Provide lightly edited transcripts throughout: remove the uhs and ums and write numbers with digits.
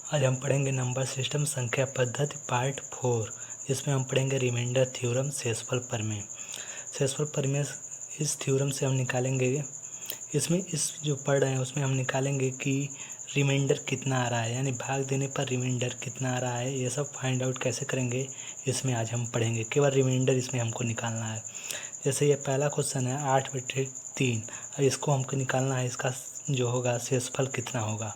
आज हम पढ़ेंगे नंबर सिस्टम संख्या पद्धति पार्ट 4, जिसमें हम पढ़ेंगे रिमाइंडर थ्योरम शेषफल प्रमेय। शेषफल प्रमेय इस थ्योरम से हम निकालेंगे, इसमें इस जो पढ़ रहे हैं उसमें हम निकालेंगे कि रिमाइंडर कितना आ रहा है, यानी भाग देने पर रिमाइंडर कितना आ रहा है, ये सब फाइंड आउट कैसे करेंगे इसमें आज हम पढ़ेंगे। केवल रिमाइंडर इसमें हमको निकालना है। जैसे ये पहला क्वेश्चन है 8/3, और इसको हमको निकालना है, इसका जो होगा शेषफल कितना होगा।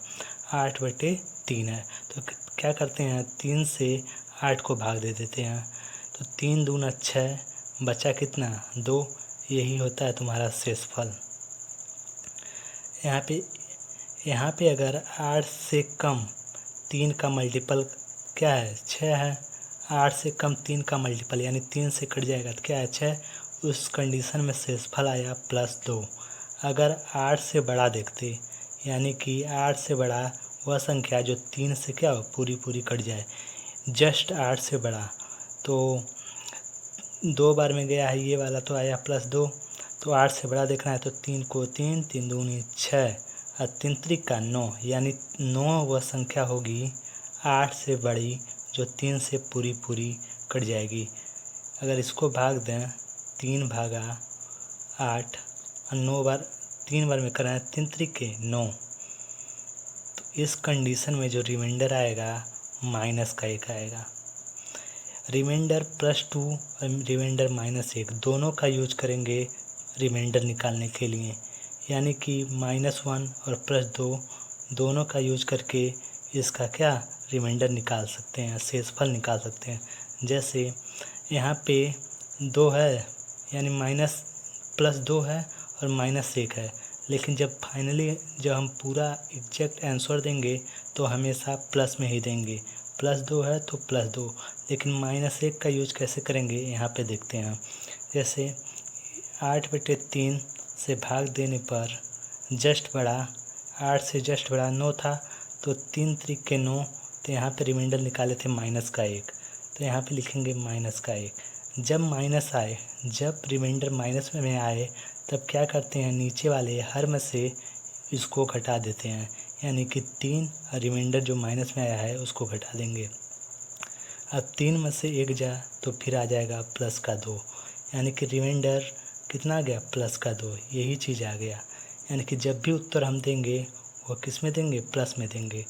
8/3 है तो क्या करते हैं, 3 से 8 को भाग दे देते हैं, तो 3 दूना 6, बचा कितना 2, यही होता है तुम्हारा शेषफल। यहाँ पे अगर 8 से कम 3 का मल्टीपल क्या है 6 है, 8 से कम 3 का मल्टीपल यानी 3 से कट जाएगा तो क्या है 6, उस कंडीशन में शेषफल आया +2। अगर 8 से बड़ा देखते, यानी कि 8 से बड़ा वह संख्या जो 3 से क्या हो पूरी कट जाए, जस्ट 8 से बड़ा, तो 2 बार में गया है ये वाला तो आया +2। तो 8 से बड़ा देखना है तो 3 को 3, 3 दूनी 6 और 3 त्रिक का 9, यानी 9 वह संख्या होगी 8 से बड़ी जो 3 से पूरी कट जाएगी। अगर इसको भाग दें 3/8 और 9 बार 3 बार में कराएं 3 त्रिक के 9, तो इस कंडीशन में जो रिमाइंडर आएगा -1 आएगा। रिमाइंडर +2 और रिमाइंडर -1 दोनों का यूज करेंगे रिमाइंडर निकालने के लिए, यानी कि -1 और +2 दोनों का यूज करके इसका क्या रिमाइंडर निकाल सकते हैं, शेषफल निकाल सकते हैं। जैसे यहाँ पे 2 है, यानी +2 है और -1 है, लेकिन जब फाइनली जब हम पूरा एग्जैक्ट आंसर देंगे तो हमेशा प्लस में ही देंगे। +2 है तो +2, लेकिन -1 का यूज कैसे करेंगे यहाँ पे देखते हैं। जैसे 8/3 से भाग देने पर जस्ट बड़ा 8 से जस्ट बड़ा 9 था, तो 3 त्रिक के 9, तो यहाँ पे रिमाइंडर निकाले थे -1, तो यहाँ पे लिखेंगे -1। जब माइनस आए, जब रिमाइंडर माइनस में आए तब क्या करते हैं, नीचे वाले हर में से इसको घटा देते हैं, यानी कि 3 और रिमाइंडर जो माइनस में आया है उसको घटा देंगे। अब 3 में से 1 जा तो फिर आ जाएगा +2, यानी कि रिमाइंडर कितना आ गया +2, यही चीज़ आ गया। यानी कि जब भी उत्तर हम देंगे वो किस में देंगे, प्लस में देंगे।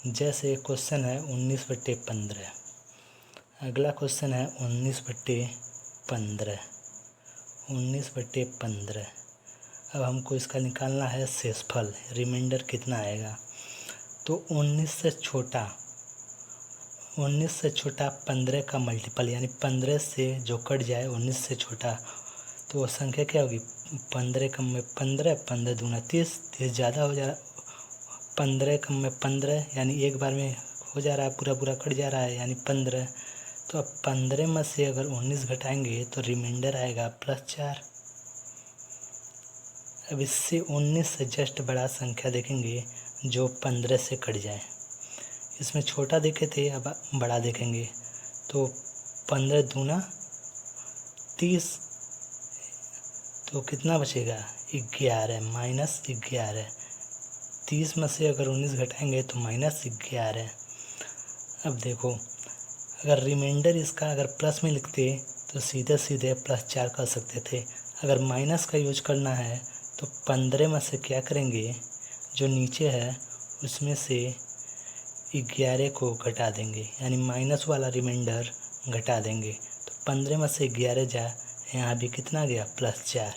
जैसे क्वेश्चन है 19/15, अगला क्वेश्चन है 19/15। 19/15 अब हमको इसका निकालना है शेषफल, रिमाइंडर कितना आएगा। तो 19 से छोटा 15 का मल्टीपल, यानी 15 से जो कट जाए 19 से छोटा, तो वो संख्या क्या होगी, 15 कम में 15, 15 दूना 30, 30 ज़्यादा हो जा रहा, 15 कम में 15, यानी एक बार में हो जा रहा है, पूरा कट जा रहा है, यानी 15। तो अब 15 में से अगर 19 घटाएंगे तो रिमाइंडर आएगा +4। अब इससे 19 से जस्ट बड़ा संख्या देखेंगे जो 15 से कट जाए। इसमें छोटा देखे थे, अब बड़ा देखेंगे तो 15 दूना 30, तो कितना बचेगा 11, -11। 30 में से अगर 19 घटाएंगे तो -11। अब देखो, अगर रिमाइंडर इसका अगर प्लस में लिखते तो सीधे सीधे +4 कर सकते थे। अगर माइनस का यूज करना है तो 15 में से क्या करेंगे, जो नीचे है उसमें से 11 को घटा देंगे, यानी माइनस वाला रिमाइंडर घटा देंगे। तो 15 में से 11 जा, यहाँ भी कितना गया +4।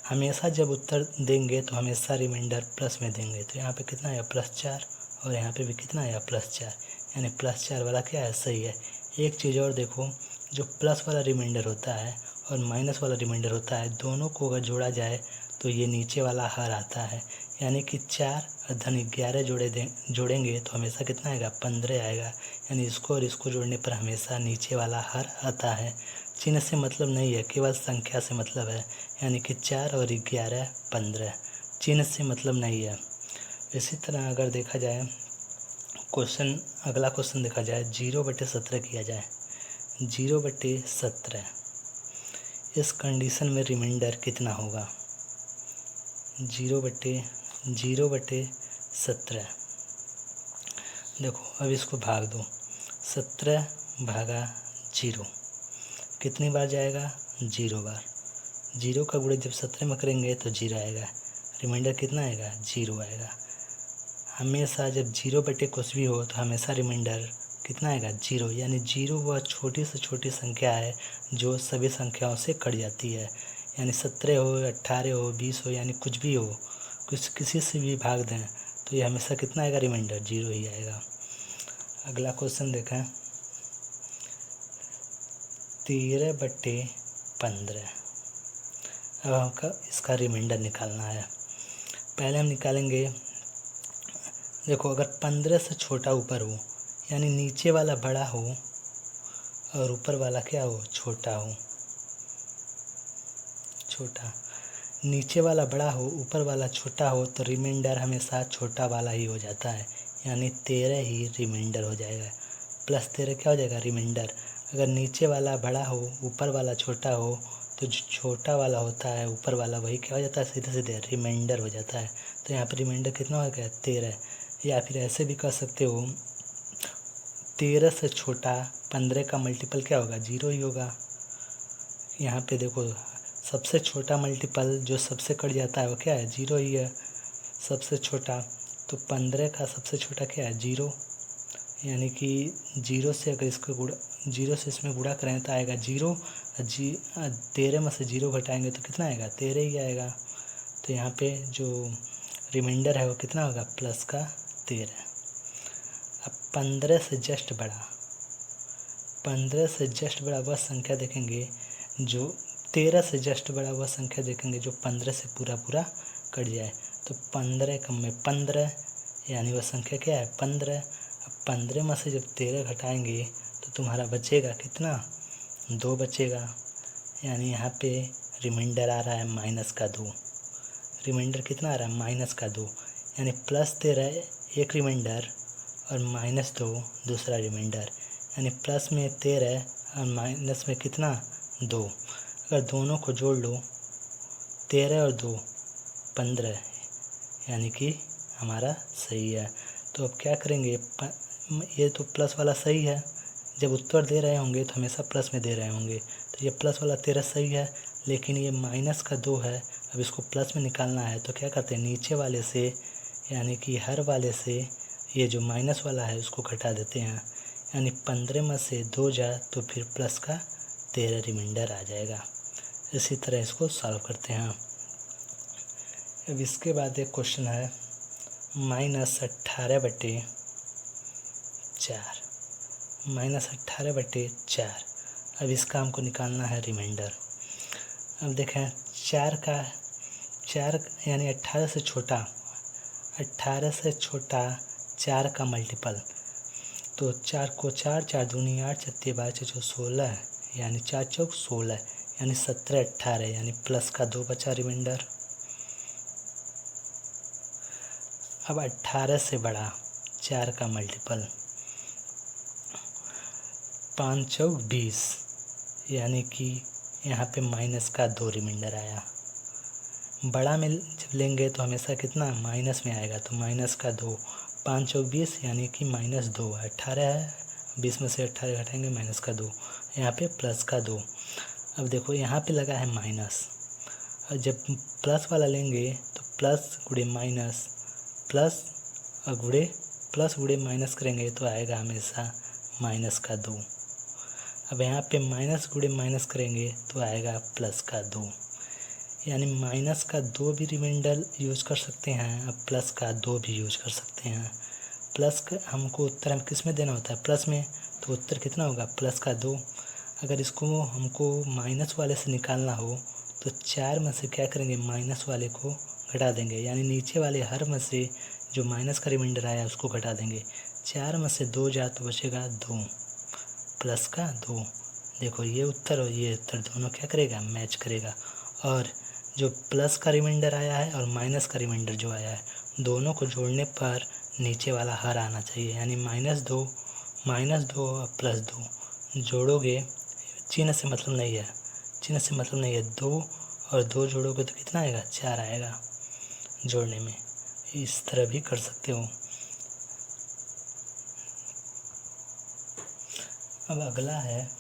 हमेशा जब उत्तर देंगे तो हमेशा रिमाइंडर प्लस में देंगे, तो यहाँ पे कितना आया +4 और यहाँ पे भी कितना आया +4, यानी +4 वाला क्या है सही है। एक चीज़ और देखो, जो प्लस वाला रिमाइंडर होता है और माइनस वाला रिमाइंडर होता है, दोनों को अगर जोड़ा जाए तो ये नीचे वाला हर आता है, यानी कि 4 और धन 11 जोड़ेंगे तो हमेशा कितना आएगा 15 आएगा, यानी इसको और इसको जोड़ने पर हमेशा नीचे वाला हर आता है। चिन्ह से मतलब नहीं है, केवल संख्या से मतलब है, यानी कि 4 और 11 15, चिन्ह से मतलब नहीं है। इसी तरह अगर देखा जाए अगला क्वेश्चन देखा जाए 0/17 किया जाए। 0/17 इस कंडीशन में रिमाइंडर कितना होगा, 0/17। देखो अब इसको भाग दो, 17 भागा 0 कितनी बार जाएगा? 0 बार। 0 का गुणे जब 17 में करेंगे तो 0 आएगा, रिमाइंडर कितना आएगा? 0 आएगा। हमेशा जब 0 बटे कुछ भी हो तो हमेशा रिमाइंडर कितना आएगा? 0। यानी 0 वह छोटी से छोटी संख्या है जो सभी संख्याओं से कट जाती है। यानी 17 हो, 18 हो, 20 हो, यानी कुछ भी हो, कुछ किसी से भी भाग दें तो ये हमेशा कितना आएगा? रिमाइंडर 0 ही आएगा। अगला क्वेश्चन देखें, 13 बटे 15। अब हमका इसका रिमाइंडर निकालना है। पहले हम निकालेंगे, देखो अगर 15 से छोटा ऊपर हो यानी नीचे वाला बड़ा हो और ऊपर वाला क्या हो? छोटा हो। छोटा, नीचे वाला बड़ा हो ऊपर वाला छोटा हो तो रिमाइंडर हमेशा छोटा वाला ही हो जाता है, यानी 13 ही रिमाइंडर हो जाएगा। प्लस 13 क्या हो जाएगा? रिमाइंडर। अगर नीचे वाला बड़ा हो ऊपर वाला छोटा हो तो जो छोटा वाला होता है ऊपर वाला वही क्या हो जाता है? सीधे सीधे रिमाइंडर हो जाता है। तो यहाँ पर रिमाइंडर कितना हो गया? 13। या फिर ऐसे भी कर सकते हो, 13 से छोटा 15 का मल्टीपल क्या होगा? 0 ही होगा। यहाँ पे देखो सबसे छोटा मल्टीपल जो सबसे कट जाता है वो क्या है? 0 ही है सबसे छोटा। तो 15 का सबसे छोटा क्या है? 0। यानी कि 0 से अगर इसको गुणा, 0 से इसमें गुणा करें तो आएगा 0। 13 में से 0 घटाएंगे तो कितना आएगा? 13 ही आएगा। तो यहाँ पे जो रिमाइंडर है वो कितना होगा? प्लस का 13। अब 15 से जस्ट बड़ा, 15 से जस्ट बड़ा वह संख्या देखेंगे जो 13 से जस्ट बड़ा वह संख्या देखेंगे जो 15 से पूरा पूरा कट जाए। तो 15 कम में 15 यानी वह संख्या क्या है? 15। अब 15 में से जब 13 घटाएंगे तो तुम्हारा बचेगा कितना? 2 बचेगा। यानी यहाँ पे रिमाइंडर आ रहा है माइनस का 2। रिमाइंडर कितना आ रहा है? माइनस का 2। यानी प्लस 13 एक रिमाइंडर और माइनस 2 दूसरा रिमाइंडर। यानी प्लस में 13 और माइनस में कितना? 2। अगर दोनों को जोड़ लो 13 और 2 15, यानी कि हमारा सही है। तो अब क्या करेंगे, ये तो प्लस वाला सही है, जब उत्तर दे रहे होंगे तो हमेशा प्लस में दे रहे होंगे, तो ये प्लस वाला 13 सही है। लेकिन ये माइनस का 2 है, अब इसको प्लस में निकालना है तो क्या करते हैं? नीचे वाले से यानी कि हर वाले से ये जो माइनस वाला है उसको घटा देते हैं। यानी 15 में से 2 जाए तो फिर प्लस का 13 रिमाइंडर आ जाएगा। इसी तरह इसको सॉल्व करते हैं। अब इसके बाद एक क्वेश्चन है, -18 बटे 4। -18/4। अब इसका हमको निकालना है रिमाइंडर। अब देखें 4 यानी 18 से छोटा, 18 से छोटा 4 का मल्टीपल। तो 4 को 4, 4 दूनी 8, 4 12 4 16, यानी 4 चौक 16, यानी 17 18, यानी प्लस का 2 बचा रिमाइंडर। अब 18 से बड़ा 4 का मल्टीपल, 5 चौक 20, यानी कि यहाँ पे माइनस का 2 रिमाइंडर आया। बड़ा में जब लेंगे तो हमेशा कितना? माइनस में आएगा, तो माइनस का 2, 5 चौक 20, यानी कि -2। 18 है, 20 में से 18 घटाएंगे माइनस का 2, यहाँ पे प्लस का 2। अब देखो यहाँ पे लगा है माइनस, और जब प्लस वाला लेंगे तो प्लस गुणे माइनस, प्लस और गुणे प्लस गुणे माइनस करेंगे तो आएगा हमेशा माइनस का 2। अब यहाँ पे माइनस गुणे माइनस करेंगे तो आएगा प्लस का 2, यानी माइनस का 2 भी रिमाइंडर यूज़ कर सकते हैं, अब प्लस का 2 भी यूज़ कर सकते हैं। प्लस का हमको उत्तर हम किस में देना होता है? प्लस में, तो उत्तर कितना होगा? प्लस का 2। अगर इसको हमको माइनस वाले से निकालना हो तो 4 में से क्या करेंगे? माइनस वाले को घटा देंगे, यानी नीचे वाले हर में से जो माइनस का रिमाइंडर आया उसको घटा देंगे। 4 में से 2 जाए तो बचेगा 2, प्लस का 2। देखो ये उत्तर और ये उत्तर दोनों क्या करेगा? मैच करेगा। और जो प्लस का रिमाइंडर आया है और माइनस का रिमाइंडर जो आया है, दोनों को जोड़ने पर नीचे वाला हर आना चाहिए, यानी -2 और +2 जोड़ोगे, चिन्ह से मतलब नहीं है, चिन्ह से मतलब नहीं है, 2 और 2 जोड़ोगे तो कितना आएगा? 4 आएगा जोड़ने में। इस तरह भी कर सकते हो। अब अगला है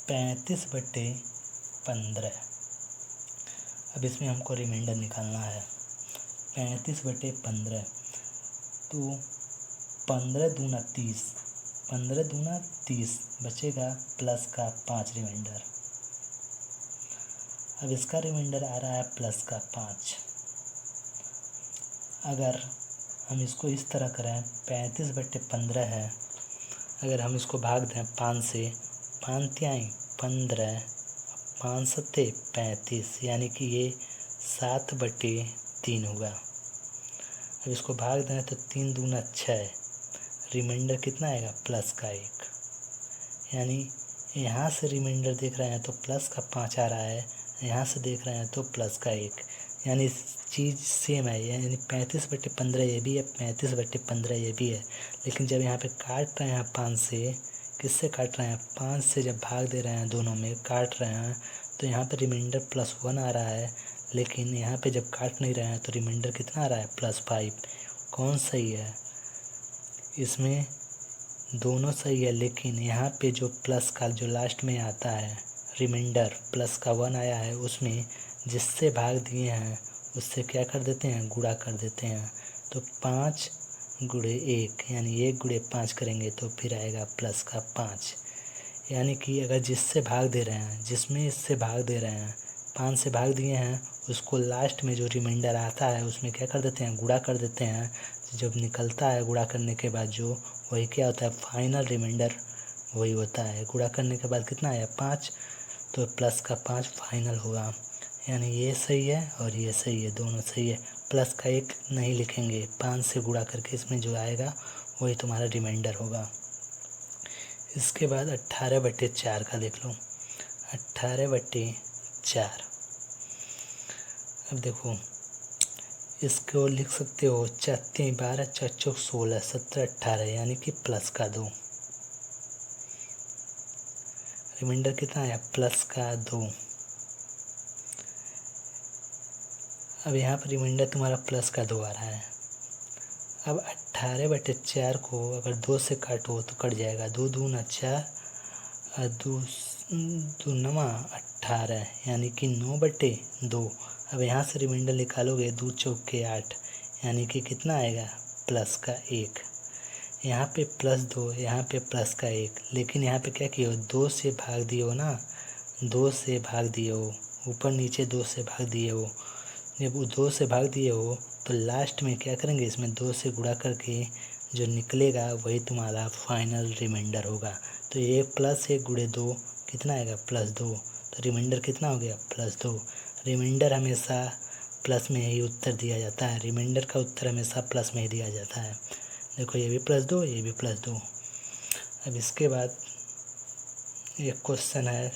35/15। अब इसमें हमको रिमाइंडर निकालना है। 35/15 तो 15 दूना 30, 15 दूना 30 बचेगा प्लस का 5 रिमाइंडर। अब इसका रिमाइंडर आ रहा है प्लस का 5। अगर हम इसको इस तरह करें, 35/15 है, अगर हम इसको भाग दें 5 से, 5 तिहाई 15, 5 सत्ते 35, यानी कि ये 7/3 हुआ। अब इसको भाग दें तो 3 दूना 6, रिमाइंडर कितना आएगा प्लस का 1। यानी यहाँ से रिमाइंडर देख रहे हैं तो प्लस का 5 आ रहा है, यहाँ से देख रहे हैं तो प्लस का 1। यानी चीज़ सेम है, यानी 35/15 ये भी है, 35/15 ये भी है। लेकिन जब यहाँ पे काट रहे हैं 5 से, किससे काट रहे हैं, 5 से जब भाग दे रहे हैं, दोनों में काट रहे हैं, तो यहाँ पे रिमाइंडर +1 आ रहा है। लेकिन यहाँ पे जब काट नहीं रहे हैं तो रिमाइंडर कितना आ रहा है +5। कौन सही है इसमें? दोनों सही है, लेकिन यहाँ पे जो प्लस का जो लास्ट में आता है रिमाइंडर प्लस का 1 आया है, उसमें जिससे भाग दिए हैं उससे क्या कर देते हैं, गुणा कर देते हैं। तो 5 गुणे 1 यानी 1 गुणे 5 करेंगे तो फिर आएगा प्लस का 5। यानी कि अगर जिससे भाग दे रहे हैं, जिसमें इससे भाग दे रहे हैं, 5 से भाग दिए हैं, उसको लास्ट में जो रिमाइंडर आता है उसमें क्या कर देते हैं, गुणा कर देते हैं। तो जब निकलता है गुणा करने के बाद जो, वही क्या होता है, फाइनल रिमाइंडर वही होता है। गुणा करने के बाद कितना आया 5, तो प्लस का 5 फाइनल होगा। यानी ये सही है और ये सही है, दोनों सही है। प्लस का 1 नहीं लिखेंगे, 5 से गुणा करके इसमें जो आएगा वही तुम्हारा रिमाइंडर होगा। इसके बाद 18/4 का देख लो। 18/4, अब देखो इसको लिख सकते हो 4 12 4 16 17 18, यानी कि प्लस का 2। रिमाइंडर कितना आया प्लस का 2। अब यहाँ पर रिमाइंडर तुम्हारा प्लस का 2 आ रहा है। अब 18/4 को अगर 2 से काटो तो कट जाएगा, 2 दूना 4, 2 2 18, यानी कि 9/2। अब यहाँ से रिमाइंडर निकालोगे, 2 चौके 8, यानी कि कितना आएगा प्लस का 1। यहाँ पे +2, यहाँ पे प्लस का 1, लेकिन यहाँ पे क्या किए हो, 2 से भाग दिए हो ना, 2 से भाग दिए हो, ऊपर नीचे 2 से भाग दिए हो। जब वो 2 से भाग दिए हो तो लास्ट में क्या करेंगे, इसमें 2 से गुणा करके जो निकलेगा वही तुम्हारा फाइनल रिमाइंडर होगा। तो 1 + 1 गुणे 2 कितना आएगा +2। तो रिमाइंडर कितना हो गया +2। रिमाइंडर हमेशा प्लस में ही उत्तर दिया जाता है, रिमाइंडर का उत्तर हमेशा प्लस में ही दिया जाता है। देखो ये भी +2, ये भी +2। अब इसके बाद एक क्वेश्चन है,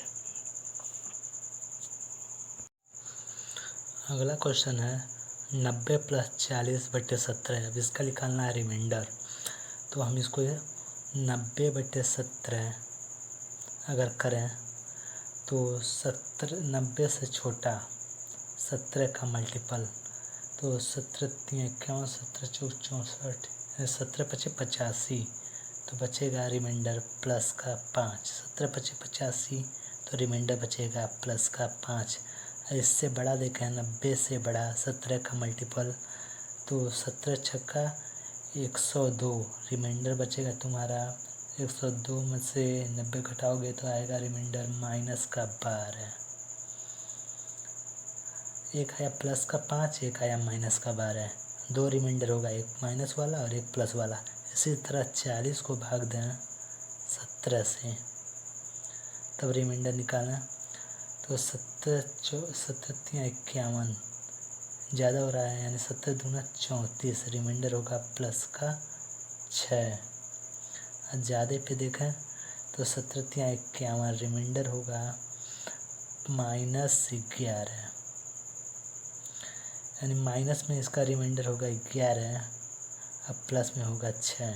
अगला क्वेश्चन है 90 + 40/17। अब इसका निकालना है रिमाइंडर। तो हम इसको 90/17 अगर करें तो 90 से छोटा 17 का मल्टीपल, तो 17 × 51, 17 × 4 = 64, 17 × 5 = 85, तो बचेगा रिमाइंडर प्लस का 5। 17 × 5 = 85, तो रिमाइंडर बचेगा प्लस का 5। इससे बड़ा देखें, 90 से बड़ा 17 का मल्टीपल, तो 17 छक्का 102, रिमाइंडर बचेगा तुम्हारा 102 में से 90 घटाओगे तो आएगा रिमाइंडर -12। एक आया प्लस का 5, एक आया -12। 2 रिमाइंडर होगा, एक माइनस वाला और एक प्लस वाला। इसी तरह 40 को भाग दें 17 से, तब रिमाइंडर निकालें। तो 17 × 51 ज़्यादा हो रहा है, यानी 17 दूना 34, रिमाइंडर होगा प्लस का 6। ज़्यादा पे देखें तो 17 × 51 रिमाइंडर होगा -11, यानी माइनस में इसका रिमाइंडर होगा 11, अब प्लस में होगा 6।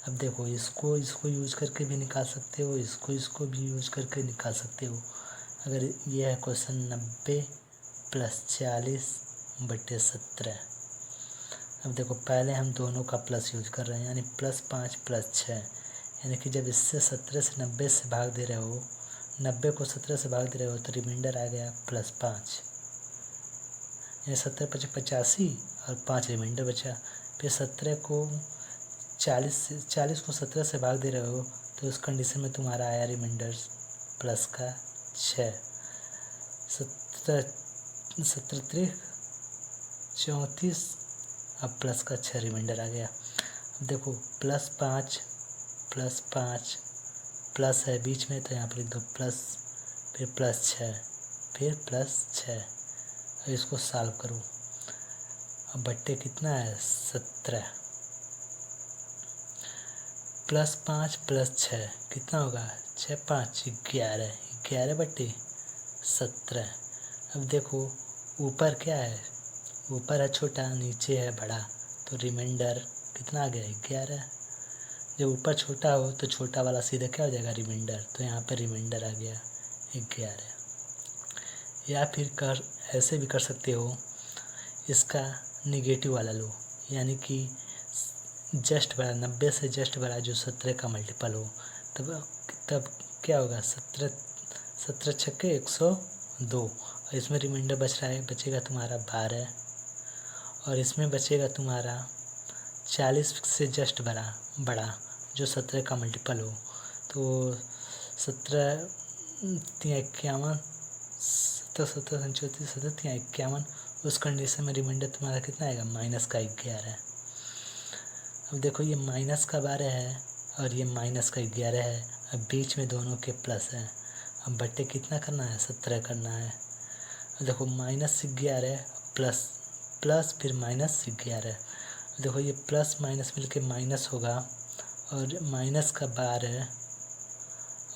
अब देखो इसको यूज करके भी निकाल सकते हो, इसको भी यूज करके निकाल सकते हो। अगर ये है क्वेश्चन 90 + 40/17। अब देखो पहले हम दोनों का प्लस यूज कर रहे हैं, यानी +5 + 6, यानी कि जब इससे 17 से 90 से भाग दे रहे हो, 90 को 17 से भाग दे रहे हो तो रिमाइंडर आ गया +5, यानी 17 × 5 = 85 और 5 रिमाइंडर बचा। फिर 17 को 40 को 17 से भाग दे रहे हो तो उस कंडीशन में तुम्हारा आया रिमाइंडर +6। 17 × 34 अब +6 रिमाइंडर आ गया। अब देखो +5 +5 प्लस है बीच में तो यहाँ पर लिख दो प्लस, फिर +6 फिर +6। अब इसको सॉल्व करो। अब बट्टे कितना है 17 +5 +6 कितना होगा 6 5 11, 11 बट्टे 17। अब देखो ऊपर क्या है, ऊपर है छोटा नीचे है बड़ा, तो रिमाइंडर कितना आ गया 11। जब ऊपर छोटा हो तो छोटा वाला सीधे क्या हो जाएगा रिमाइंडर, तो यहाँ पे रिमाइंडर आ गया 11। या फिर ऐसे भी कर सकते हो, इसका निगेटिव वाला लो, यानी कि जस्ट बड़ा 90 से जस्ट बड़ा जो 17 का मल्टीपल हो, तब क्या होगा 17 छक्के 102, और इसमें रिमाइंडर बचेगा तुम्हारा 12, और इसमें बचेगा तुम्हारा 40 से जस्ट बड़ा जो 17 का मल्टीपल हो, तो 17 × 51 17 34 17 × 51, उस कंडीशन में रिमाइंडर तुम्हारा कितना आएगा -11। अब देखो ये -12 है और ये -11 है, अब बीच में दोनों के प्लस है। अब बट्टे कितना करना है 17 करना है। अब देखो -11 प्लस फिर -11, देखो ये प्लस माइनस मिलके माइनस होगा, और माइनस का 12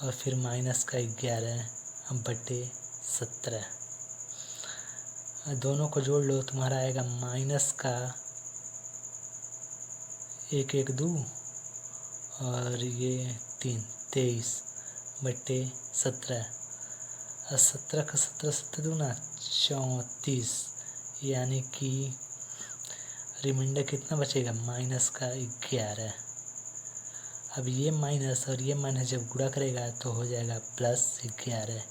और फिर माइनस का 11 अब बट्टे 17। दोनों को जोड़ लो तुम्हारा आएगा माइनस का 1 1 2 और ये 3 23 बट्टे 17, और 17 का 17 17 दूना 34, यानी कि रिमाइंडर कितना बचेगा -11। अब ये माइनस और ये माइनस जब गुणा करेगा तो हो जाएगा +11,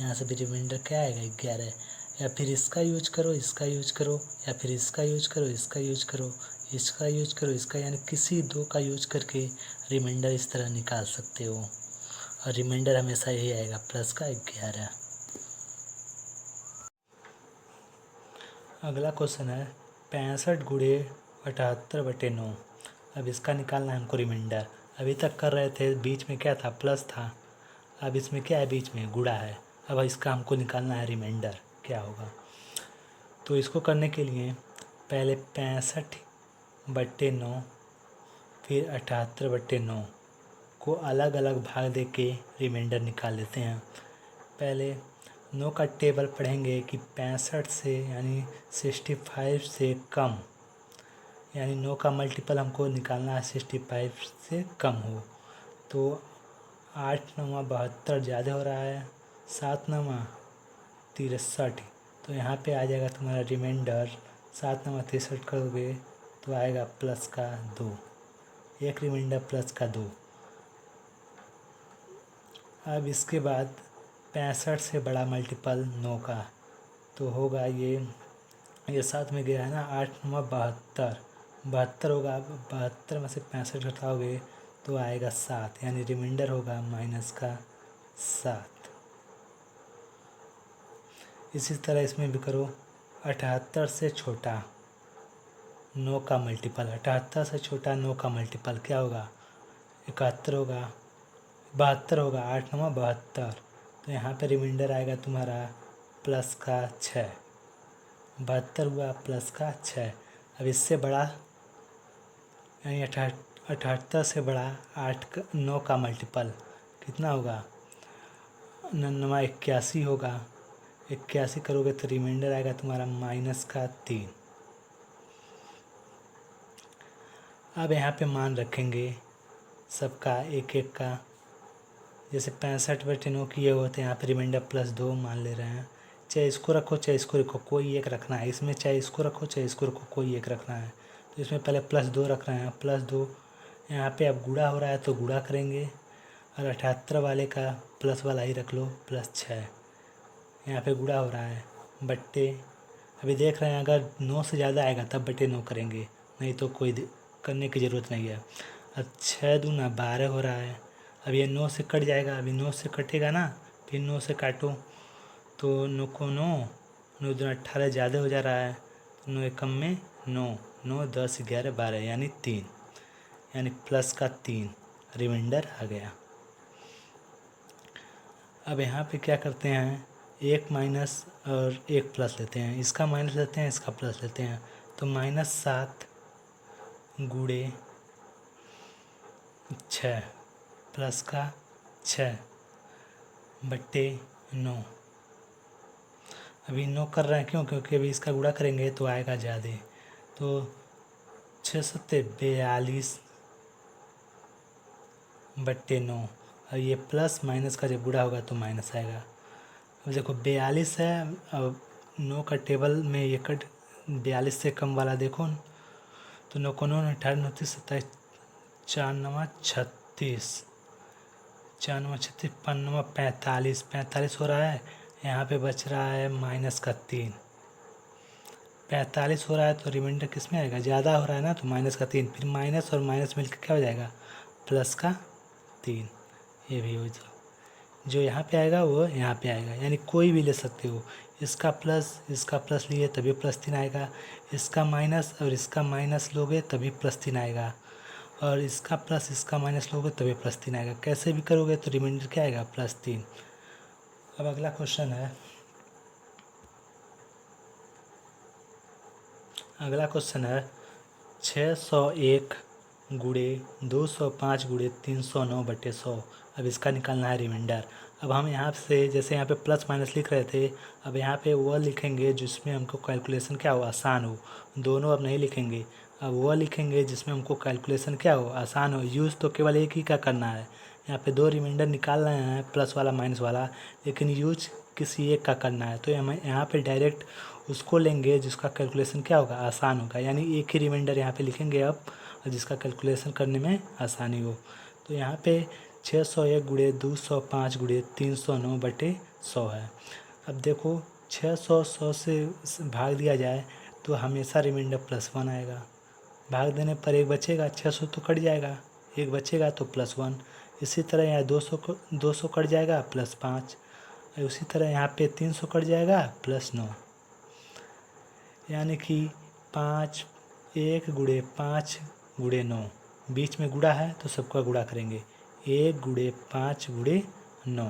यहाँ से भी रिमाइंडर क्या आएगा 11। या फिर इसका यूज करो, इसका यूज करो, या फिर इसका यूज करो, इसका यूज करो, इसका यूज करो, इसका, यानी किसी दो का यूज करके रिमाइंडर इस तरह निकाल सकते हो, और रिमाइंडर हमेशा यही आएगा +11। अगला क्वेश्चन है 65 × 78/9। अब इसका निकालना है हमको रिमाइंडर। अभी तक कर रहे थे, बीच में क्या था प्लस था, अब इसमें क्या है बीच में गुणा है। अब इसका हमको निकालना है रिमाइंडर क्या होगा। तो इसको करने के लिए पहले 65/9 फिर 78/9 को अलग अलग भाग दे के रिमाइंडर निकाल लेते हैं। पहले 9 का टेबल पढ़ेंगे कि 65 से यानी 65 से कम, यानी 9 का मल्टीपल हमको निकालना है 65 से कम हो। तो 8 9 72 ज़्यादा हो रहा है, 7 9 63, तो यहाँ पे आ जाएगा तुम्हारा रिमाइंडर 7 9 63 करोगे तो आएगा +2, एक रिमाइंडर +2। अब इसके बाद 65 से बड़ा मल्टीपल 9 का तो होगा ये साथ में गया है ना, 8 9 72 होगा। 72 में से 65 घटाओगे तो आएगा 7, यानी रिमाइंडर होगा -7। इसी तरह इसमें भी करो। 78 से छोटा 9 का मल्टीपल, 78 से छोटा 9 का मल्टीपल क्या होगा 71 होगा, 72 होगा, 8 9 72, तो यहाँ पे रिमाइंडर आएगा तुम्हारा +6, 72 हुआ +6। अब इससे बड़ा यानी 78 से बड़ा 9 का मल्टीपल कितना होगा 9 81 होगा, 81 करोगे तो रिमाइंडर आएगा तुम्हारा -3। अब यहाँ पे मान रखेंगे सबका एक एक का, जैसे 65/9 किए हुए थे यहाँ पे रिमाइंडर +2 मान ले रहे हैं। चाहे इसको रखो चाहे इसको रखो, कोई एक रखना है इसमें, चाहे इसको रखो चाहे इसको रखो, कोई एक रखना है। तो इसमें पहले +2 रख रहे हैं, +2 यहाँ पे अब गुणा हो रहा है तो गुणा करेंगे, और 78 वाले का प्लस वाला ही रख लो, +6। यहाँ पे गुणा हो रहा है, बट्टे, अभी देख रहे हैं अगर 9 से ज़्यादा आएगा तब बटे 9 करेंगे, नहीं तो कोई करने की ज़रूरत नहीं है। अब 6 दूना 12 हो रहा है, अब ये 9 से कट जाएगा, अभी 9 से कटेगा ना, फिर 9 से काटो तो 9 को 9 दूना 18 ज़्यादा हो जा रहा है, 9 एकम में 9, 9 10 11 12 यानी 3, यानी प्लस का 3 रिमाइंडर आ गया। अब यहाँ पे क्या करते हैं, एक माइनस और एक प्लस लेते हैं, इसका माइनस लेते हैं, इसका प्लस लेते हैं, तो -7 गुणे 6 प्लस का 6 बट्टे 9। अभी 9 कर रहे हैं क्यों, क्योंकि अभी इसका गुणा करेंगे तो आएगा ज़्यादा, तो 6 सत्ते 42 बट्टे 9, और ये प्लस माइनस का जब गुणा होगा तो माइनस आएगा। अब देखो 42 है, अब 9 का टेबल में ये कट 42 से कम वाला देखो, तो 9 को 9 18 29 27 4 9 36 4 9 36 5 9 45 45 हो रहा है, यहाँ पे बच रहा है -3 45 हो रहा है, तो रिमाइंडर किस में आएगा, ज़्यादा हो रहा है ना, तो -3, फिर माइनस और माइनस मिलकर क्या हो जाएगा, +3। ये भी हो जाएगा, जो यहाँ पे आएगा वो यहाँ पे आएगा, यानी कोई भी ले सकते हो, इसका प्लस लिए तभी +3 आएगा, इसका माइनस और इसका माइनस लोगे तभी +3 आएगा, और इसका प्लस इसका माइनस लोगे तभी +3 आएगा, कैसे भी करोगे तो रिमाइंडर क्या आएगा, +3। अब अगला क्वेश्चन है, अगला क्वेश्चन है 601 गुणे 205 गुणे 309 बटे 100। अब इसका निकालना है रिमाइंडर। अब हम यहाँ से जैसे यहाँ पे प्लस माइनस लिख रहे थे, अब यहाँ पे वह लिखेंगे जिसमें हमको कैलकुलेशन क्या हो, आसान हो। दोनों अब नहीं लिखेंगे, अब वह लिखेंगे जिसमें हमको कैलकुलेशन क्या हो, आसान हो। यूज़ तो केवल एक ही का करना है। यहाँ पे दो रिमाइंडर निकाल रहे हैं, प्लस वाला माइनस वाला, लेकिन यूज किसी एक का करना है। तो हमें यहाँ पे डायरेक्ट उसको लेंगे जिसका कैलकुलेशन क्या होगा, आसान होगा। यानी एक ही रिमाइंडर यहाँ पे लिखेंगे अब, और जिसका कैलकुलेशन करने में आसानी हो। तो यहाँ पे 601 गुणे 205 गुणे 309 बटे 100 है। अब देखो 600 100 से भाग दिया जाए तो हमेशा रिमाइंडर +1 आएगा। भाग देने पर एक बचेगा, 600 तो कट जाएगा, एक बचेगा तो +1। इसी तरह यहाँ 200 कट जाएगा +5। उसी तरह यहाँ पे 300 कट जाएगा +9। यानी कि 5 1 गुणे 5 गुणे 9, बीच में गुणा है तो सबका गुणा करेंगे। 1 गुणे 5 गुणे 9,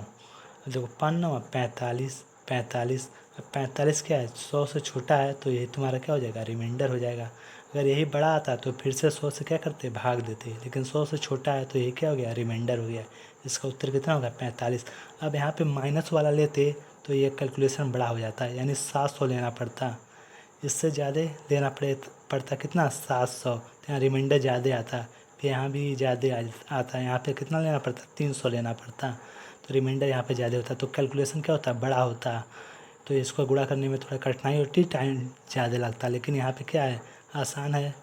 देखो 5 9 45 45। अब 45 क्या है, 100 से छोटा है, तो यही तुम्हारा क्या हो जाएगा, रिमाइंडर हो जाएगा। अगर यही बड़ा आता तो फिर से 100 से क्या करते, भाग देते, लेकिन 100 से छोटा है तो ये क्या हो गया, रिमाइंडर हो गया। इसका उत्तर कितना होगा, 45। अब यहाँ पे माइनस वाला लेते तो ये कैलकुलेशन बड़ा हो जाता है, यानी 700 लेना पड़ता। इससे ज़्यादा लेना पड़ता कितना, 700, तो यहाँ रिमाइंडर ज़्यादा आता। फिर यहाँ भी ज़्यादा आता है, यहाँ पे कितना लेना पड़ता, 300 लेना पड़ता। तो रिमाइंडर यहाँ पे ज़्यादा होता, तो कैलकुलेशन क्या होता, बड़ा होता। तो इसको गुणा करने में थोड़ा कठिनाई होती, टाइम ज़्यादा लगता। लेकिन यहाँ पे क्या है, आसान है,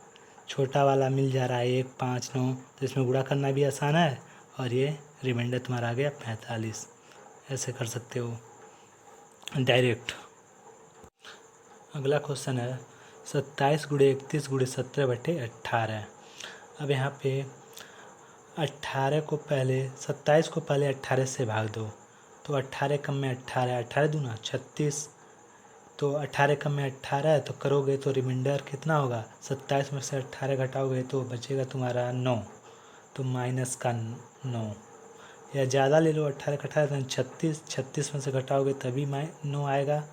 छोटा वाला मिल जा रहा है 1 5 9, तो इसमें गुणा करना भी आसान है, और ये रिमाइंडर तुम्हारा आ गया 45। ऐसे कर सकते हो डायरेक्ट। अगला क्वेश्चन है 27 गुणे 31 गुणे 17 बटे 18। अब यहाँ पे 18 को पहले 27 को पहले 18 से भाग दो, तो 18 कम में 18, 18 दूना 36, तो 18 कम में 18 है, तो करोगे तो रिमाइंडर कितना होगा, 27 में से 18 घटाओगे तो बचेगा तुम्हारा 9, तो माइनस का 9। या ज़्यादा ले लो, 18 का 18 36, 36 में से घटाओगे तभी 9 आएगा।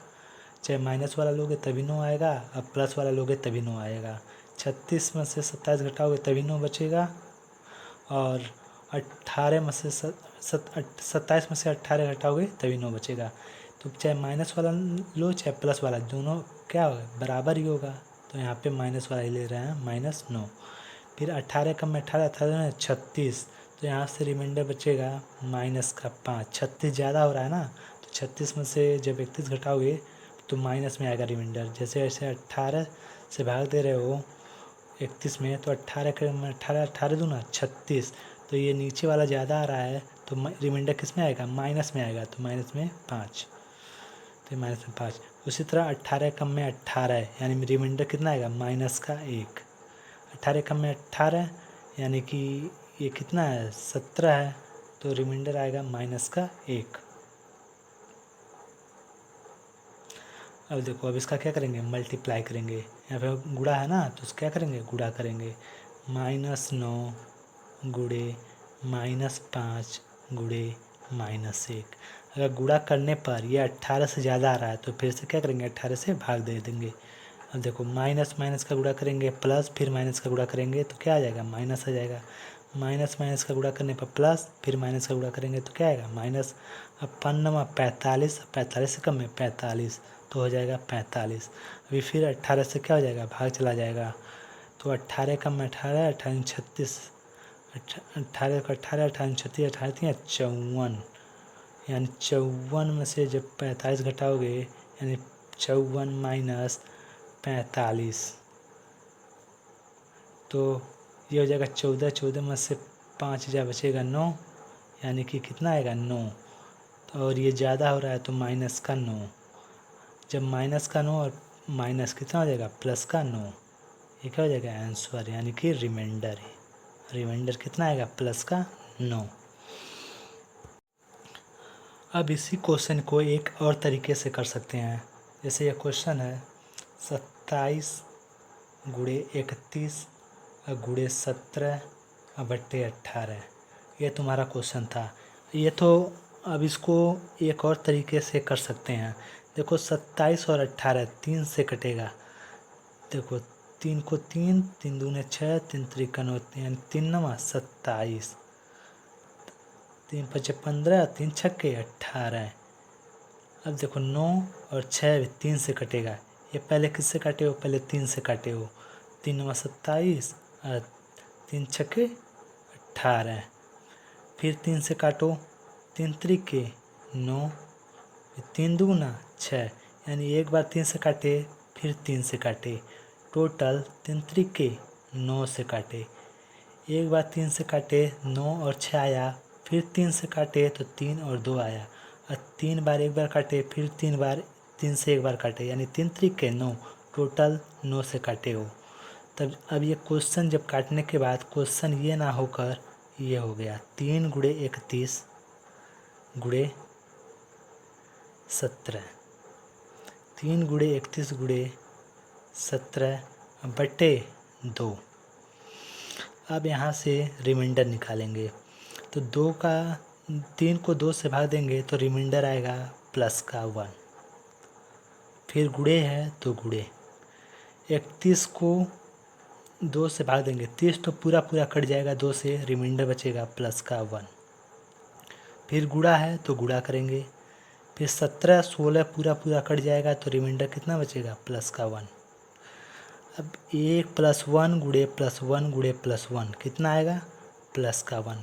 चाहे माइनस वाला लोगे तभी 9 आएगा, अब प्लस वाला लोगे तभी 9 आएगा। 36 में से 27 घटाओगे तभी 9 बचेगा, और 18 में से 27 में से 18 घटाओगे तभी 9 बचेगा। तो चाहे माइनस वाला लो चाहे प्लस वाला, दोनों क्या होगा, बराबर ही होगा। तो यहाँ पे माइनस वाला ही ले रहे हैं, -9। फिर 18 कम में 18, 18 36, तो यहाँ से रिमाइंडर बचेगा -5। 36 ज़्यादा हो रहा है ना, तो 36 में से जब 31 घटाओगे तो माइनस में आएगा रिमाइंडर। जैसे जैसे 18 से भाग दे रहे हो 31 में, तो 18 के में 18 18 दूना 36, तो ये नीचे वाला ज़्यादा आ रहा है, तो रिमाइंडर किस में आएगा? माइनस में आएगा, तो माइनस में 5, तो माइनस में 5। उसी तरह 18 कम में 18 है, यानी रिमाइंडर कितना आएगा? माइनस का 1। 18 कम में 18 यानी कि ये कितना है? 17 है, तो रिमाइंडर आएगा माइनस का 1। अब देखो, अब इसका क्या करेंगे? मल्टीप्लाई करेंगे। यहाँ पे गुणा है ना, तो उसका क्या करेंगे? गुणा करेंगे। -9 गुणे -5 गुणे -1। अगर गुणा करने पर ये 18 से ज़्यादा आ रहा है तो फिर से क्या करेंगे? 18 से भाग दे देंगे। अब देखो, माइनस माइनस का गुणा करेंगे प्लस, फिर माइनस का गुणा करेंगे तो क्या आ जाएगा? माइनस आ जाएगा। माइनस माइनस का गुणा करने पर प्लस, फिर माइनस का गुणा करेंगे तो क्या आएगा? माइनस। अब 45, 45 से कम है 45, तो हो जाएगा 45। अभी फिर 18 से क्या हो जाएगा? भाग चला जाएगा, तो 18 कम में 18, 18 36, 18 को 18, 18 36, 18 54, यानी 54 में से जब 45 घटाओगे, यानी 54 माइनस 45, तो ये हो जाएगा 14, 14 में से 5 हज़ार बचेगा 9, यानी कि कितना आएगा? 9। और ये ज़्यादा हो रहा है तो माइनस का 9। जब माइनस का 9 और माइनस कितना हो जाएगा? प्लस का 9, ये क्या हो जाएगा? आंसर, यानी कि रिमाइंडर है। रिमाइंडर कितना आएगा? प्लस का 9। अब इसी क्वेश्चन को एक और तरीके से कर सकते हैं। जैसे ये क्वेश्चन है 27 गुणे 31 गुणे 17 बट्टे 18, ये तुम्हारा क्वेश्चन था। ये तो अब इसको एक और तरीके से कर सकते हैं। देखो, 27 और 18 3 से कटेगा। देखो, 3 को 3, 3 दूने 6, 3 त्रिका 9, यानी 3 नवा 27, 3 पचे 15, 3 छक्के 18। अब देखो, 9 और 6 3 से कटेगा। ये पहले किससे काटे हो? पहले 3 से काटे हो। 3 नवा 27 और 3 छक्के 18, फिर 3 से काटो, 3 त्रिके 9, 3 दूना 6, यानी एक बार 3 से काटे, फिर 3 से काटे, टोटल 3 त्रिके 9 से काटे। एक बार 3 से काटे, 9 और 6 आया, फिर 3 से काटे तो 3 और 2 आया, और 3 बार एक बार काटे, फिर 3 बार 3 से एक बार काटे, यानी 3 त्रिके 9, टोटल 9 से काटे हो। तब अब ये क्वेश्चन जब काटने के बाद क्वेश्चन ये ना होकर ये हो गया 3 गुणे 31 गुणे 17, 3 गुणे 31 गुणे 17 बटे 2। अब यहाँ से रिमाइंडर निकालेंगे, तो 3 को 2 से भाग देंगे तो रिमाइंडर आएगा प्लस का 1। फिर गुणे है तो गुणे, 31 को 2 से भाग देंगे, 30 तो पूरा पूरा कट जाएगा 2 से, रिमाइंडर बचेगा प्लस का 1। फिर गुणा है तो गुणा करेंगे, फिर 17 16 पूरा पूरा कट जाएगा तो रिमाइंडर कितना बचेगा? प्लस का 1। अब 1 + 1 गुणे +1 गुणे +1 कितना आएगा? प्लस का 1।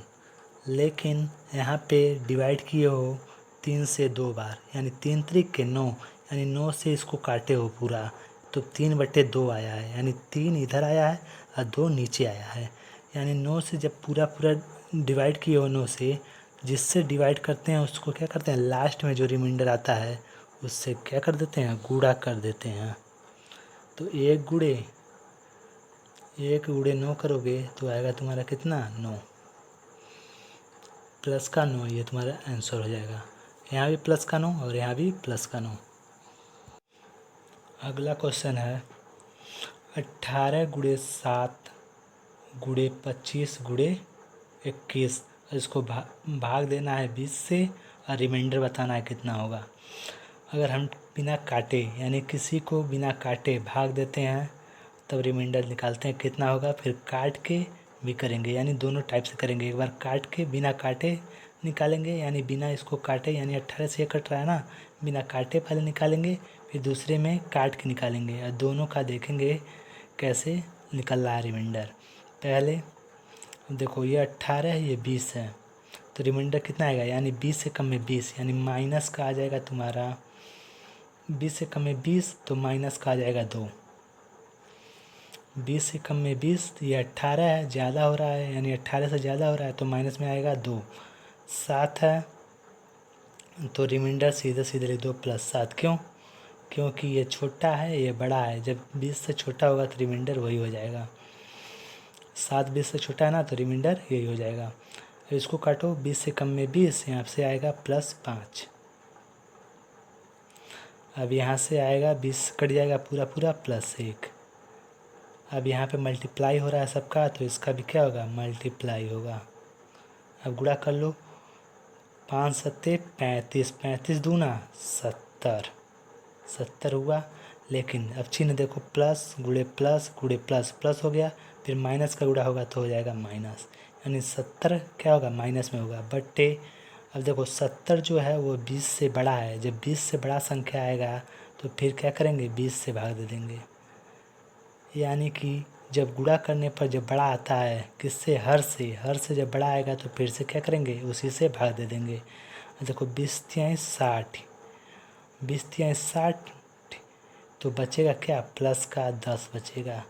लेकिन यहाँ पे डिवाइड किए हो 3 से 2 बार, यानी 3 त्रिके 9, यानी 9 से इसको काटे हो पूरा, तो 3/2 आया है, यानी 3 इधर आया है और 2 नीचे आया है। यानी 9 से जब पूरा पूरा डिवाइड किए हो 9 से, जिससे डिवाइड करते हैं उसको क्या करते हैं? लास्ट में जो रिमाइंडर आता है उससे क्या कर देते हैं? गुणा कर देते हैं। तो 1 गुणे 9 करोगे तो आएगा तुम्हारा कितना? 9, प्लस का 9, ये तुम्हारा आंसर हो जाएगा। यहाँ भी प्लस का 9 और यहाँ भी प्लस का 9। अगला क्वेश्चन है 18 गुणे 7 गुणे 25 गुणे 21, इसको भाग देना है 20 से और रिमाइंडर बताना है कितना होगा। अगर हम बिना काटे, यानी किसी को बिना काटे भाग देते हैं, तब रिमाइंडर निकालते हैं कितना होगा। फिर काट के भी करेंगे, यानी दोनों टाइप से करेंगे। एक बार काट के बिना काटे निकालेंगे, यानी बिना इसको काटे, यानी 18 से ये कट रहा है ना, बिना काटे पहले निकालेंगे, फिर दूसरे में काट के निकालेंगे, और दोनों का देखेंगे कैसे निकल रहा है रिमाइंडर। पहले देखो, ये 18 है, ये 20 है, तो रिमाइंडर कितना आएगा? यानी 20 से कम में 20, यानी माइनस का आ जाएगा तुम्हारा 20 से कम में 20, तो माइनस का आ जाएगा 2। 20 से कम में 20, ये 18 है, ज़्यादा हो रहा है यानी 18 से ज़्यादा हो रहा है तो माइनस में आएगा 2। 7 है तो रिमाइंडर सीधे सीधे लिख दो +7। क्यों? क्योंकि ये छोटा है ये बड़ा है, जब 20 से छोटा होगा तो रिमाइंडर वही हो जाएगा। 7 20 से छोटा है ना तो रिमाइंडर यही हो जाएगा। अब इसको काटो, 20 से कम में 20, यहाँ से आएगा +5। अब यहाँ से आएगा 20 कट जाएगा पूरा पूरा +1। अब यहाँ पे मल्टीप्लाई हो रहा है सबका तो इसका भी क्या होगा, मल्टीप्लाई होगा। अब गुणा कर लो, 5 सत्ते 35, 35 दूना 70, 70 हुआ। लेकिन अब चिन्ह देखो, प्लस गुणे प्लस गुणे प्लस, प्लस हो गया, फिर माइनस का गुणा होगा तो हो जाएगा माइनस, यानी 70 क्या होगा, माइनस में होगा बट्टे। अब देखो 70 जो है वो 20 से बड़ा है, जब 20 से बड़ा संख्या आएगा तो फिर क्या करेंगे, 20 से भाग दे देंगे। यानी कि जब गुणा करने पर जब बड़ा आता है किससे, हर से जब बड़ा आएगा तो फिर से क्या करेंगे, उसी से भाग दे देंगे। देखो 20 तिहाई 60, 20 तिहाई 60 तो बचेगा क्या, प्लस का 10 बचेगा।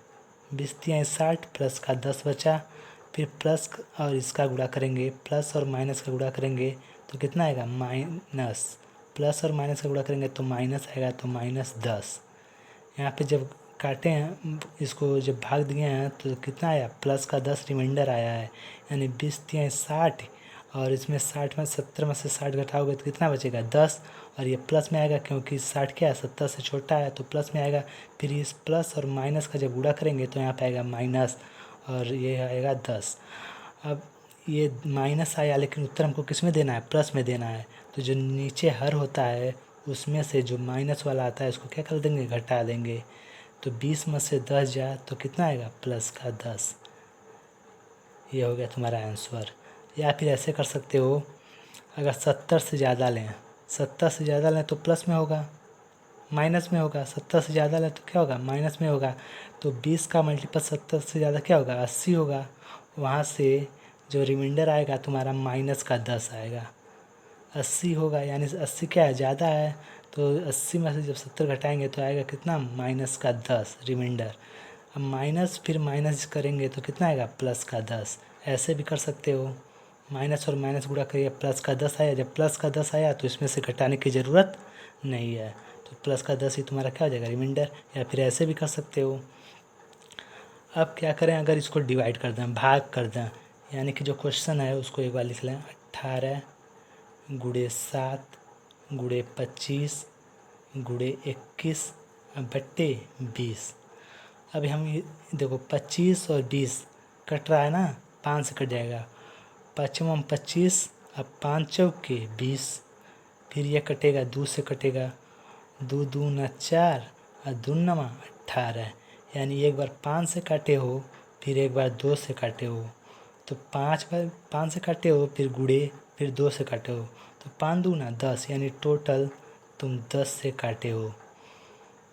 20 तिहाई 60 प्लस का 10 बचा, फिर प्लस और इसका गुणा करेंगे, प्लस और माइनस का गुणा करेंगे तो कितना आएगा, माइनस। प्लस और माइनस का गुणा करेंगे तो माइनस आएगा, तो -10। यहाँ पे जब काटे हैं इसको, जब भाग दिए हैं तो कितना आया, प्लस का 10 रिमाइंडर आया है। यानी 20 तिहाई 60 और इसमें 60 में 70 में से 60 घटाओगे तो कितना बचेगा, 10। और ये प्लस में आएगा क्योंकि 60 क्या है, 70 से छोटा है तो प्लस में आएगा। फिर इस प्लस और माइनस का जब गुणा करेंगे तो यहाँ पे आएगा माइनस और ये आएगा 10। अब ये माइनस आया लेकिन उत्तर हमको किस में देना है, प्लस में देना है। तो जो नीचे हर होता है उसमें से जो माइनस वाला आता है उसको क्या कर देंगे, घटा देंगे। तो 20 में से 10 जाए तो कितना आएगा, प्लस का 10। ये हो गया तुम्हारा आंसर। या फिर ऐसे कर सकते हो, अगर 70 से ज़्यादा लें, 70 से ज़्यादा लें तो प्लस में होगा, माइनस में होगा। 70 से ज़्यादा लें तो क्या होगा, माइनस में होगा। तो 20 का मल्टीपल 70 से ज़्यादा क्या होगा, 80 होगा। वहाँ से जो रिमाइंडर आएगा तुम्हारा माइनस का 10 आएगा, 80 होगा। यानी 80 क्या है, ज़्यादा है। तो 80 में से जब 70 घटाएंगे तो आएगा कितना, माइनस का 10 रिमाइंडर। अब माइनस फिर माइनस करेंगे तो कितना आएगा, प्लस का 10। ऐसे भी कर सकते हो, माइनस और माइनस गुणा करिए, प्लस का 10 आया। जब प्लस का 10 आया तो इसमें से घटाने की ज़रूरत नहीं है, तो प्लस का 10 ही तुम्हारा क्या हो जाएगा, रिमाइंडर। या फिर ऐसे भी कर सकते हो। अब क्या करें, अगर इसको डिवाइड कर दें, भाग कर दें, यानी कि जो क्वेश्चन है उसको एक बार लिख लें, 18 गुणे 7 गुणे 25 गुणे 21 बट्टे 20। अभी हम ये देखो 25 और 20 कट रहा है ना, 5 से कट जाएगा, 5 25, अब 5 चौके 20, फिर ये कटेगा 2 से कटेगा, 2 दूना 4 और 2 नमा 18। यानी एक बार 5 से काटे हो, फिर एक बार 2 से काटे हो, तो 5 बार 5 से काटे हो, फिर गुड़े, फिर 2 से काटे हो, तो 5 दूना 10, यानी टोटल तुम 10 से काटे हो।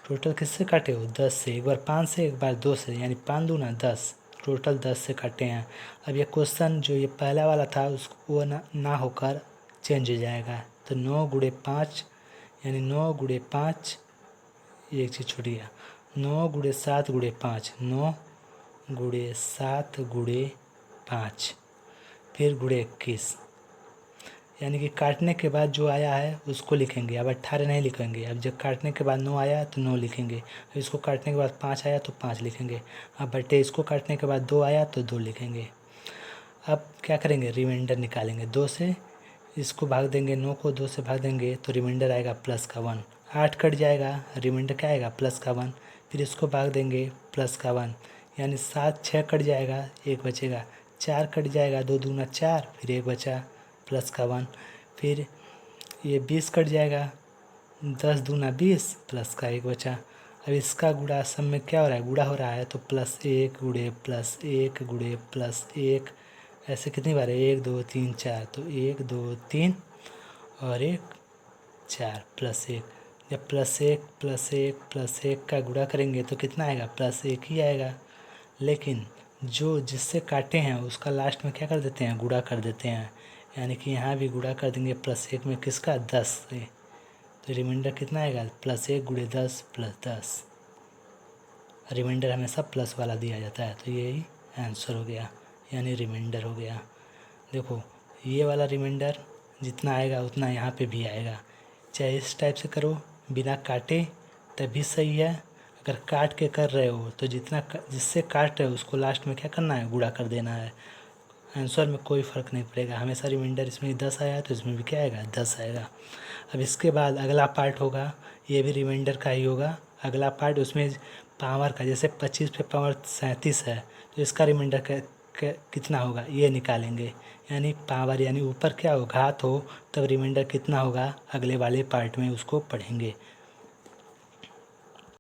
टोटल किससे काटे हो, 10 से। एक बार 5 से एक बार 2 से, यानी 5 दूना 10, टोटल 10 से काटे हैं। अब ये क्वेश्चन जो ये पहला वाला था उसको वो ना होकर चेंज हो जाएगा। तो 9 गुणे 5, यानी 9 गुणे 5, एक चीज़ छूट गया, 9 गुणे 7 गुणे 5, 9 गुणे 7 गुणे 5, फिर गुणे 21, यानी कि काटने के बाद जो आया है उसको लिखेंगे। अब 18 नहीं लिखेंगे, अब जब काटने के बाद 9 आया तो 9 लिखेंगे, इसको काटने के बाद 5 आया तो 5 लिखेंगे। अब बटे इसको काटने के बाद 2 आया तो 2 लिखेंगे। अब क्या करेंगे, रिमाइंडर निकालेंगे, 2 से इसको भाग देंगे, 9 को 2 से भाग देंगे तो रिमाइंडर आएगा प्लस का 1। 8 कट जाएगा, रिमाइंडर क्या आएगा, प्लस का 1। फिर इसको भाग देंगे प्लस का 1, यानी 7 6 कट जाएगा, 1 बचेगा। 4 कट जाएगा, 2 दूना 4, फिर 1 बचा, प्लस का 1। फिर ये 20 कट जाएगा, 10 दूना 20, प्लस का 1 बचा। अब इसका गुणा सब में क्या हो रहा है, गुणा हो रहा है, तो +1 गुणे +1 गुणे +1, ऐसे कितनी बार है, 1 2 3 4, तो 1 2 3 और 1 4 +1। जब +1 का गुणा करेंगे तो कितना आएगा, +1 ही आएगा। लेकिन जो जिससे काटे हैं उसका लास्ट में क्या कर देते हैं, गुणा कर देते हैं, यानी कि यहाँ भी गुणा कर देंगे +1 में किसका, 10 से। तो रिमाइंडर कितना आएगा, +1 गुणे 10 +10। रिमाइंडर हमेशा प्लस वाला दिया जाता है, तो यही आंसर हो गया, यानी रिमाइंडर हो गया। देखो ये वाला रिमाइंडर जितना आएगा उतना यहाँ पे भी आएगा, चाहे इस टाइप से करो बिना काटे तब भी सही है, अगर काट के कर रहे हो तो जिससे काट रहे हो उसको लास्ट में क्या करना है, गुणा कर देना है। आंसर में कोई फ़र्क नहीं पड़ेगा, हमेशा रिमाइंडर इसमें 10 आया तो इसमें भी क्या आएगा, 10 आएगा। अब इसके बाद अगला पार्ट होगा, ये भी रिमाइंडर का ही होगा। अगला पार्ट उसमें पावर का, जैसे 25 पे पावर 37 है तो इसका रिमाइंडर कितना होगा ये निकालेंगे, यानी पावर यानी ऊपर क्या हो, घात हो तब रिमाइंडर कितना होगा, अगले वाले पार्ट में उसको पढ़ेंगे।